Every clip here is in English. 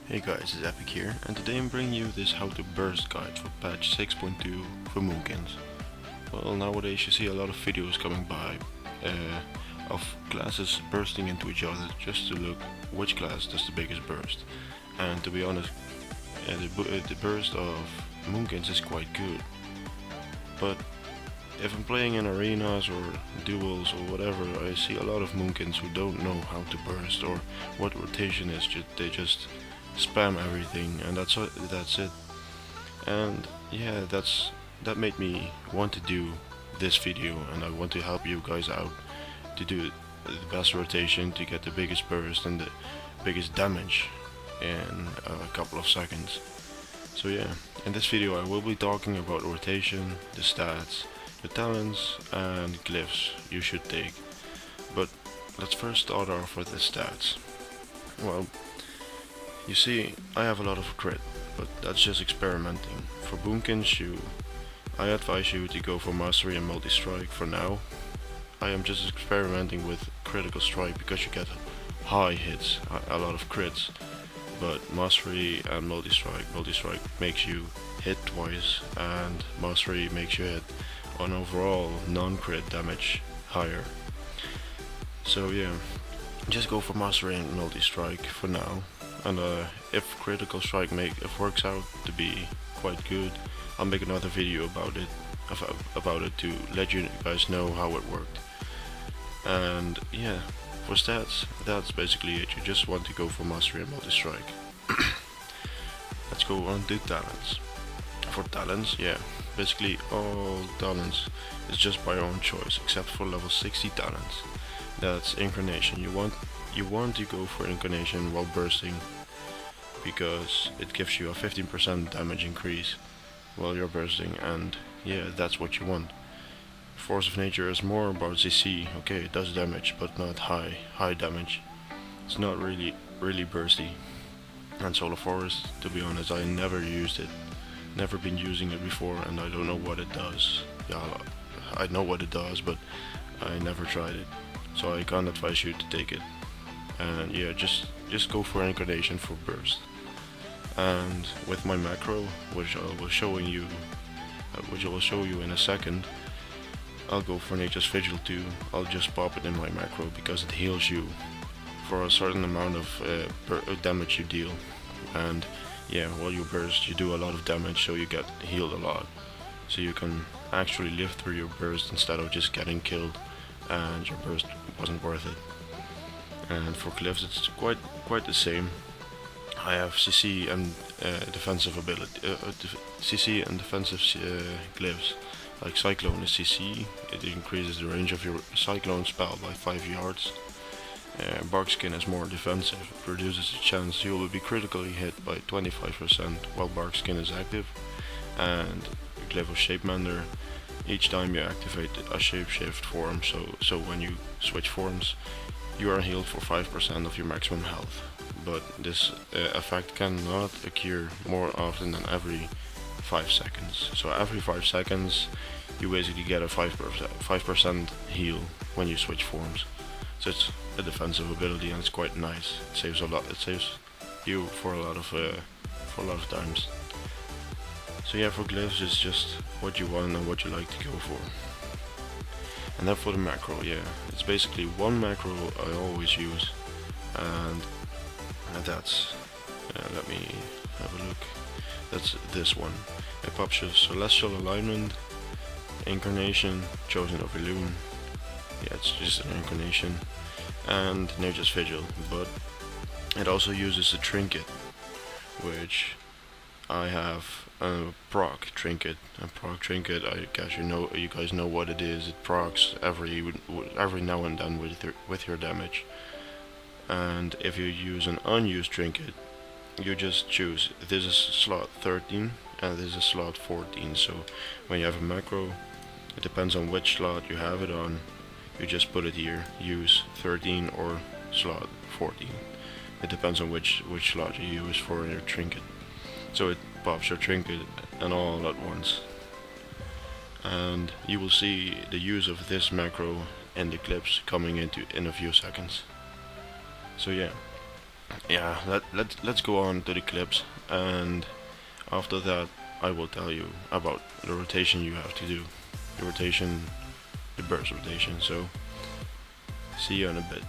Hey guys, it's Epic here, and today I'm bringing you this how to burst guide for patch 6.2 for Moonkins. Well, nowadays you see a lot of videos coming by of classes bursting into each other just to look which class does the biggest burst. And to be honest, the burst of Moonkins is quite good. But if I'm playing in arenas or duels or whatever, I see a lot of Moonkins who don't know how to burst or what rotation is. They just spam everything, and that's it. And yeah, that made me want to do this video, and I want to help you guys out to do the best rotation to get the biggest burst and the biggest damage in a couple of seconds. So yeah, in this video I will be talking about rotation, the stats, the talents and glyphs you should take. But let's first start off with the stats. Well, you see, I have a lot of crit, but that's just experimenting. For Moonkins, I advise you to go for Mastery and Multi-Strike for now. I am just experimenting with Critical Strike because you get high hits, a lot of crits. But Mastery and Multi-Strike makes you hit twice, and Mastery makes you hit on overall non-crit damage higher. So yeah, just go for Mastery and Multi-Strike for now. And if Critical Strike works out to be quite good, I'll make another video about it to let you guys know how it worked. And yeah, for stats, that's basically it. You just want to go for Mastery and Multi-Strike. Let's go on to talents. For talents, yeah, basically all talents is just by your own choice, except for level 60 talents. That's Incarnation. You want to go for Incarnation while bursting because it gives you a 15% damage increase while you're bursting, and yeah, that's what you want. Force of Nature is more about CC. Okay, it does damage, but not high damage. It's not really bursty. And Solar Forest, to be honest, I never used it. Never been using it before, and I don't know what it does. Yeah, I know what it does, but I never tried it, so I can't advise you to take it. And yeah, just go for Incarnation for burst. And with my macro, which I will show you in a second, I'll go for Nature's Vigil too. I'll just pop it in my macro because it heals you for a certain amount of damage you deal. And yeah, while you burst, you do a lot of damage, so you get healed a lot. So you can actually live through your burst instead of just getting killed, and your burst wasn't worth it. And for glyphs, it's quite the same. I have CC and defensive ability, CC and defensive glyphs. Like Cyclone is CC, it increases the range of your Cyclone spell by 5 yards. Barkskin is more defensive, it reduces the chance you will be critically hit by 25% while Barkskin is active. And Glyph of Shapemender, each time you activate a shapeshift form, so when you switch forms, you are healed for 5% of your maximum health. But this effect cannot occur more often than every 5 seconds. So every 5 seconds you basically get a 5% heal when you switch forms. So it's a defensive ability and it's quite nice. It saves a lot. It saves you for a lot of times. So yeah, for glyphs it's just what you want and what you like to go for. And then for the macro, yeah, it's basically one macro I always use, and that's let me have a look. That's this one. It pops your Celestial Alignment, Incarnation, Chosen of Elune. Yeah, it's just an Incarnation, and Nature's Vigil. But it also uses a trinket, which I have a proc trinket. A proc trinket, I guess you guys know what it is. It procs every now and then with your damage. And if you use an unused trinket, you just choose. This is slot 13 and this is slot 14. So when you have a macro, it depends on which slot you have it on. You just put it here, use 13 or slot 14. It depends on which slot you use for your trinket. So it pops your trinket and all at once. And you will see the use of this macro in the clips coming in a few seconds. So yeah, yeah, let's go on to the clips, and after that I will tell you about the rotation you have to do, the rotation, the burst rotation. So see you in a bit.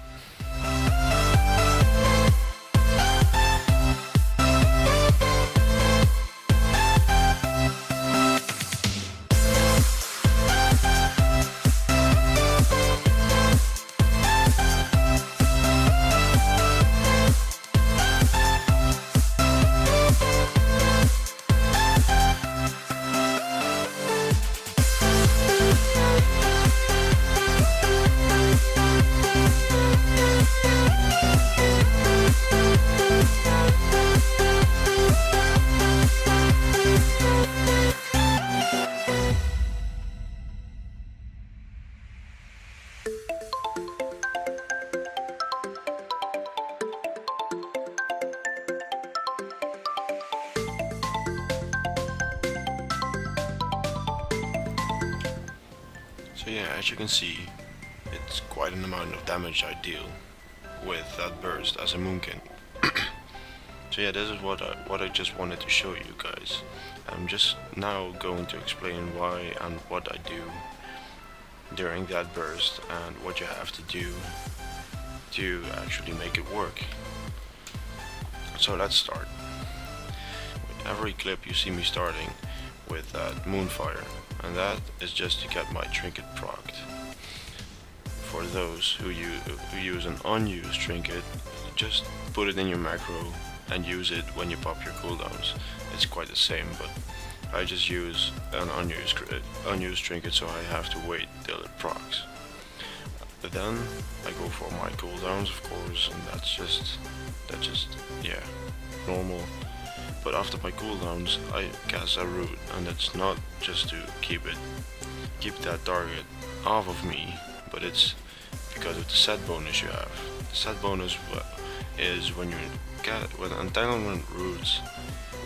So yeah, as you can see, it's quite an amount of damage I deal with that burst as a Moonkin. So yeah, this is what I just wanted to show you guys. I'm just now going to explain why and what I do during that burst and what you have to do to actually make it work. So let's start. With every clip you see me starting with that Moonfire, and that is just to get my trinket procced. For those who use an unused trinket, just put it in your macro and use it when you pop your cooldowns. It's quite the same, but I just use an unused trinket, so I have to wait till it procs. But then I go for my cooldowns, of course, and that's just yeah, normal. But after my cooldowns, I cast a root, and it's not just to keep that target off of me, but it's because of the set bonus you have. The set bonus is when entanglement roots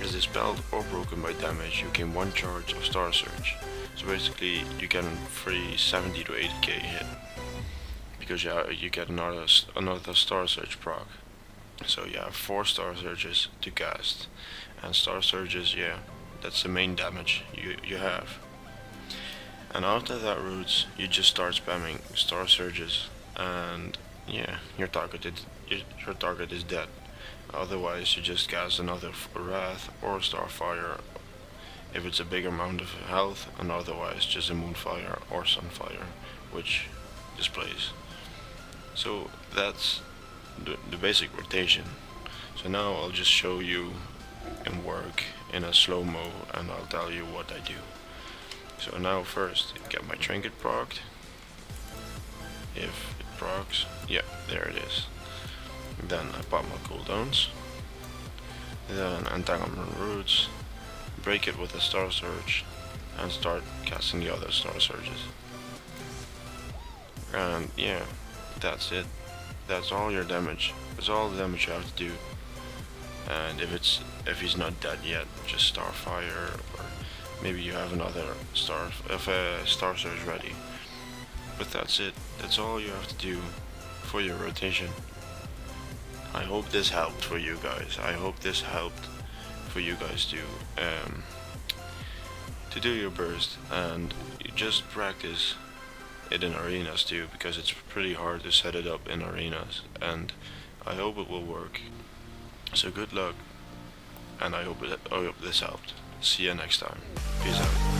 is dispelled or broken by damage, you gain 1 charge of Star Surge. So basically, you get a free 70 to 80k hit because you get another Star Surge proc. So you have 4 Star Surges to cast, and Star Surges, yeah, that's the main damage you have. And after that roots, you just start spamming Star Surges, and yeah, your target is dead. Otherwise, you just cast another Wrath or Starfire if it's a big amount of health, and otherwise just a Moonfire or Sunfire, which displays. So that's the basic rotation. So now I'll just show you in work in a slow-mo, and I'll tell you what I do. So now first, get my trinket procced. If it procs, yeah, there it is. Then I pop my cooldowns. Then entanglement roots, break it with a Star Surge, and start casting the other Star Surges. And yeah, that's it. That's all your damage. That's all the damage you have to do. And if he's not dead yet, just Starfire, or maybe you have another Star Surge ready. But that's it. That's all you have to do for your rotation. I hope this helped for you guys. I hope this helped for you guys to do your burst, and you just practice it in arenas too, because it's pretty hard to set it up in arenas, and I hope it will work. So good luck, and I hope this helped. See you next time. Peace out.